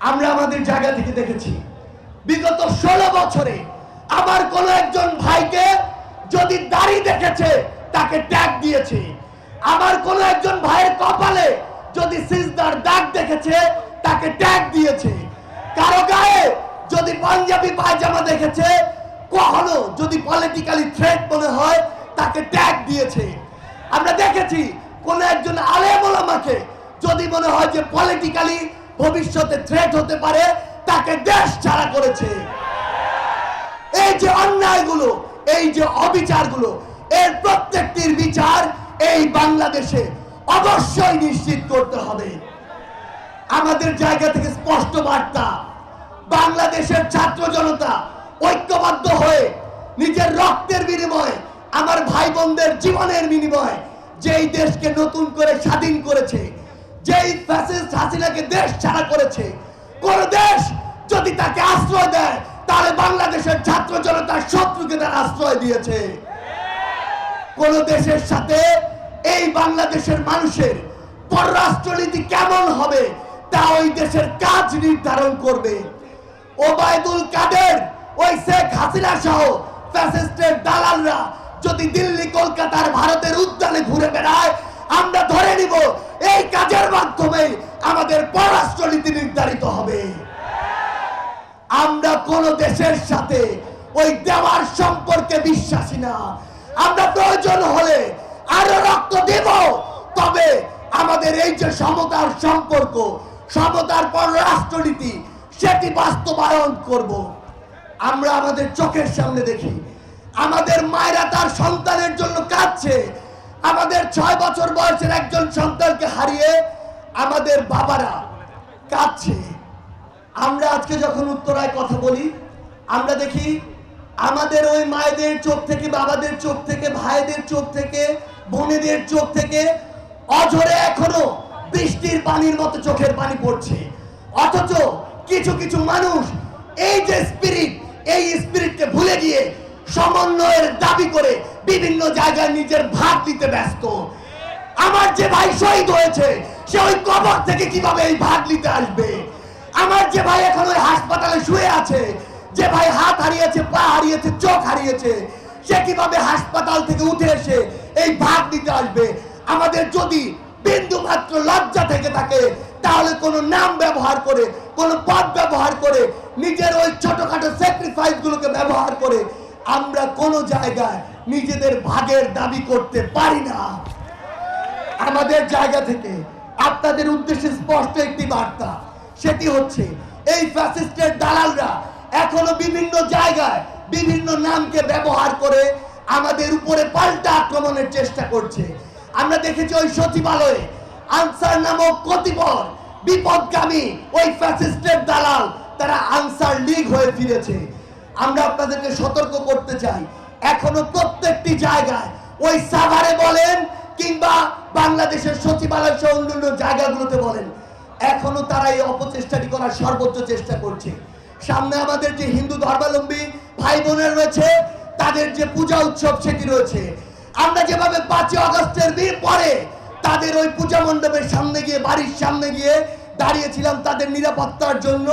আমরা আমাদের জায়গা থেকে দেখেছি বিগত 16 বছরে আমার কোন একজন ভাইকে যদি দাড়ি দেখেছে তাকে ট্যাগ দিয়েছে, আমার কোন একজন ভাইয়ের কপালে যদি সিজদার দাগ দেখেছে তাকে ট্যাগ দিয়েছে, কারো গায়ে যদি পাঞ্জাবি পায়জামা দেখেছে, কখনো যদি পলিটিক্যালি থ্রেট মনে হয় তাকে ট্যাগ দিয়েছে। আমরা দেখেছি কোন একজন আলেম ওলামাকে যদি মনে হয় যে পলিটিক্যালি ভবিষ্যতে থ্রেট হতে পারে তাকে দেশ ছাড়া করেছে। এই যে অন্যায়গুলো, এই যে অবিচারগুলো, এর প্রত্যেকটির বিচার এই বাংলাদেশে অবশ্যই নিশ্চিত করতে হবে। আমাদের জায়গা থেকে স্পষ্ট বার্তা, বাংলাদেশের ছাত্র জনতা ঐক্যবদ্ধ হয়ে নিজের রক্তের বিনিময়ে, আমার ভাই বোনদের জীবনের বিনিময়ে যেই দেশকে নতুন করে স্বাধীন করেছে, যেই ফ্যাসিস্ট হাসিনাকে দেশ ছাড়া করেছে, কোন দেশ যদি তাকে আশ্রয় দেয় তাহলে বাংলাদেশের ছাত্র জনতার শত্রুকে তারা আশ্রয় দিয়েছে। কোন দেশের সাথে এই বাংলাদেশের মানুষের পররাষ্ট্রনীতি কেমন হবে তা ওই দেশের কাজ নির্ধারণ করবে। ওবায়দুল কাদের, ওই শেখ হাসিনা সহ ফ্যাসিস্টের দালালরা যদি দিল্লি কলকাতার ভারতের উদ্যানে ঘুরে বেড়ায়, আমরা ধরে নিব এই কাজের মাধ্যমে আমাদের পররাষ্ট্রনীতি নির্ধারিত হবে। আমরা কোন দেশের সাথে ওই দেওয়ার সম্পর্কে বিশ্বাসী না। আমরা প্রয়োজন হলে আরো রক্ত দেব, তবে আমাদের এই যে সমতার সম্পর্ক, সমতার পররাষ্ট্রনীতি, সেটি বাস্তবায়ন করব। আমরা আমাদের চোখের সামনে দেখি আমাদের মায়েরা তার সন্তানের জন্য কাঁদছে, আমাদের 6 বছর বয়সের একজন সন্তানকে হারিয়ে আমাদের বাবারা কাঁদছে। আমরা আজকে যখন উত্তরায় কথা বলি, আমরা দেখি আমাদের ওই মায়েদের চোখ থেকে, বাবাদের চোখ থেকে, ভাইদের চোখ থেকে, বোনেদের চোখ থেকে অঝরে এখনো বৃষ্টির পানির মতো চোখের পানি পড়ছে। অথচ কিছু কিছু মানুষ এই যে স্পিরিট, এই স্পিরিটকে ভুলে গিয়ে সমন্বয়ের দাবি করে বিভিন্ন জায়গায় নিজের ভাগ দিতে ব্যস্ত। আমার যে ভাই শহীদ হয়েছে সে ওই কবর থেকে কিভাবে এই ভাগ নিতে আসবে? আমার যে ভাই এখন ওই হাসপাতালে শুয়ে আছে, যে ভাই হাত হারিয়েছে, পা হারিয়েছে, চোখ হারিয়েছে, সে কিভাবে হাসপাতাল থেকে উঠে এসে এই ভাগ নিতে আসবে? আমাদের যদি বিন্দু মাত্র লজ্জা থেকে থাকে তাহলে কোন নাম ব্যবহার করে, কোন পদ ব্যবহার করে, নিজের ওই ছোটখাটো স্যাক্রিফাইস গুলোকে ব্যবহার করে আমরা কোন জায়গায় নিজেদের ভাগের দাবি করতে পারি না। আমাদের জায়গা থেকে আপনাদের উদ্দেশ্যে স্পষ্ট একটি বার্তা, সেটি হচ্ছে এই ফ্যাসিস্টের দালালরা এখনো বিভিন্ন জায়গায় বিভিন্ন নামকে ব্যবহার করে আমাদের উপরে পাল্টা আক্রমণের চেষ্টা করছে। আমরা দেখেছি ওই সচিবালয়ে আনসার নামক কতিপয় বিপদগামী ওই ফ্যাসিস্টের দালাল তারা আনসার লীগ হয়ে ফিরেছে। আমরা আপনাদেরকে সতর্ক করতে চাই, এখনো প্রত্যেকটি জায়গায় ওই সাভারে বলেন কিংবা বাংলাদেশের সচিবালয় সহ অন্যান্য জায়গাগুলোতে বলেন, এখনো তারা এই অপচেষ্টাটি করার সর্বোচ্চ চেষ্টা করছে। সামনে আমাদের যে হিন্দু ধর্মাবলম্বী ভাই বোনের রয়েছে, তাদের যে পূজা উৎসব সেটি রয়েছে। আমরা যেভাবে 5 আগস্টের পরে তাদের ওই পূজা মণ্ডপের সামনে গিয়ে, বাড়ির সামনে গিয়ে দাঁড়িয়েছিলাম তাদের নিরাপত্তার জন্য,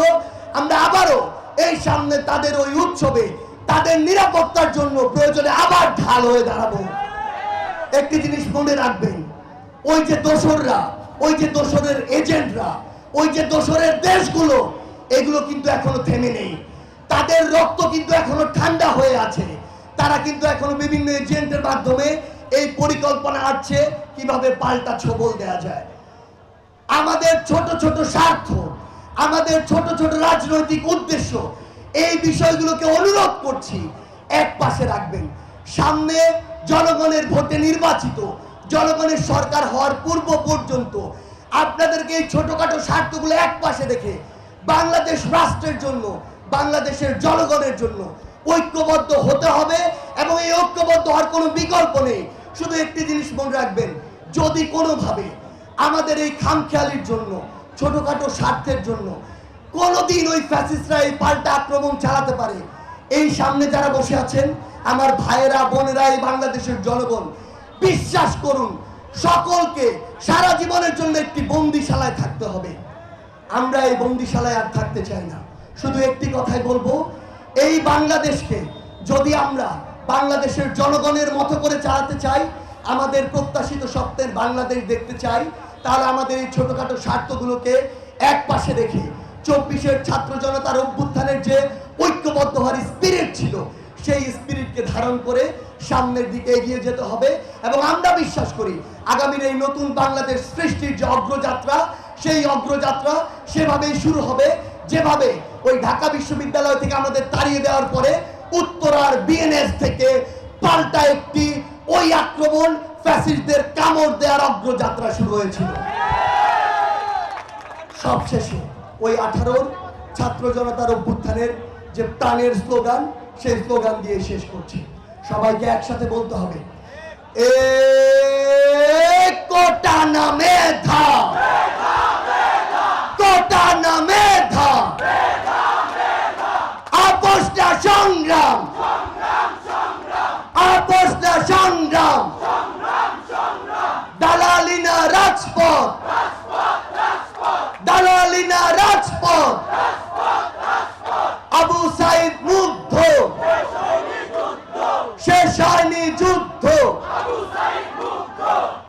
আমরা আবারও এই সামনে তাদের ওই উৎসবে তাদের নিরাপত্তার জন্য প্রয়োজনে আবার ঢাল হয়ে দাঁড়াবো। একটি জিনিস মনে রাখবেন, ওই যে দোসররা, ওই যে দোসরের এজেন্টরা, ওই যে দোসরের দেশগুলো, এগুলো কিন্তু এখনো থেমে নেই। তাদের রক্ত কিন্তু এখনো ঠান্ডা হয়ে আছে। তারা কিন্তু এখনো বিভিন্ন এজেন্টের মাধ্যমে এই পরিকল্পনা আছে কিভাবে পাল্টা ছবল দেওয়া যায়। আমাদের ছোট ছোট স্বার্থ, আমাদের ছোট ছোট রাজনৈতিক উদ্দেশ্য, এই বিষয়গুলোকে অনুরোধ করছি এক পাশে রাখবেন। সামনে জনগণের ভোটে নির্বাচিত জনগণের সরকার হওয়ার পূর্ব পর্যন্ত আপনাদেরকে এই ছোটখাটো স্বার্থগুলো এক পাশে রেখে বাংলাদেশ রাষ্ট্রের জন্য, বাংলাদেশের জনগণের জন্য ঐক্যবদ্ধ হতে হবে। এবং এই ঐক্যবদ্ধ হওয়ার কোনো বিকল্প নেই। শুধু একটি জিনিস মনে রাখবেন, যদি কোনোভাবে আমাদের এই খামখেয়ালির জন্য, ছোটখাটো স্বার্থের জন্য কোনোদিন ওই ফ্যাসিস্টরা এই পাল্টা আক্রমণ চালাতে পারে, এই সামনে যারা বসে আছেন আমার ভাইয়েরা, বোনেরা, এই বাংলাদেশের জনগণ, বিশ্বাস করুন সকলকে সারা জীবনের জন্য একটি বন্দিশালায় থাকতে হবে। আমরা এই বন্দিশালায় আর থাকতে চাই না। শুধু একটি কথাই বলবো, এই বাংলাদেশকে যদি আমরা বাংলাদেশের জনগণের মতো করে চালাতে চাই, আমাদের প্রত্যাশিত স্বপ্নের বাংলাদেশ দেখতে চাই, তাহলে আমাদের এই ছোটখাটো স্বার্থগুলোকে এক পাশে রেখে 24-এর ছাত্র জনতার অভ্যুত্থানের যে ঐক্যবদ্ধ হওয়ার স্পিরিট ছিল, সেই স্পিরিটকে ধারণ করে সামনের দিকে এগিয়ে যেতে হবে। এবং আমরা বিশ্বাস করি আগামীর এই নতুন বাংলাদেশ সৃষ্টির যে অগ্রযাত্রা, সেই অগ্রযাত্রা সেভাবেই শুরু হবে, যেভাবে ওই ঢাকা বিশ্ববিদ্যালয় থেকে আমাদের তাড়িয়ে দেওয়ার পরে উত্তরার বিএনএস থেকে পাল্টা একটি ওই আক্রমণ, ফ্যাসিস্টদের কামড় দেওয়ার অগ্রযাত্রা শুরু হয়েছিল। সবশেষে ওই 18 ছাত্র জনতার অভ্যুত্থানের যে প্রাণের স্লোগান, সেই স্লোগান দিয়ে শেষ করছি। সবাইকে একসাথে বলতে হবে, কোটা না মেধা।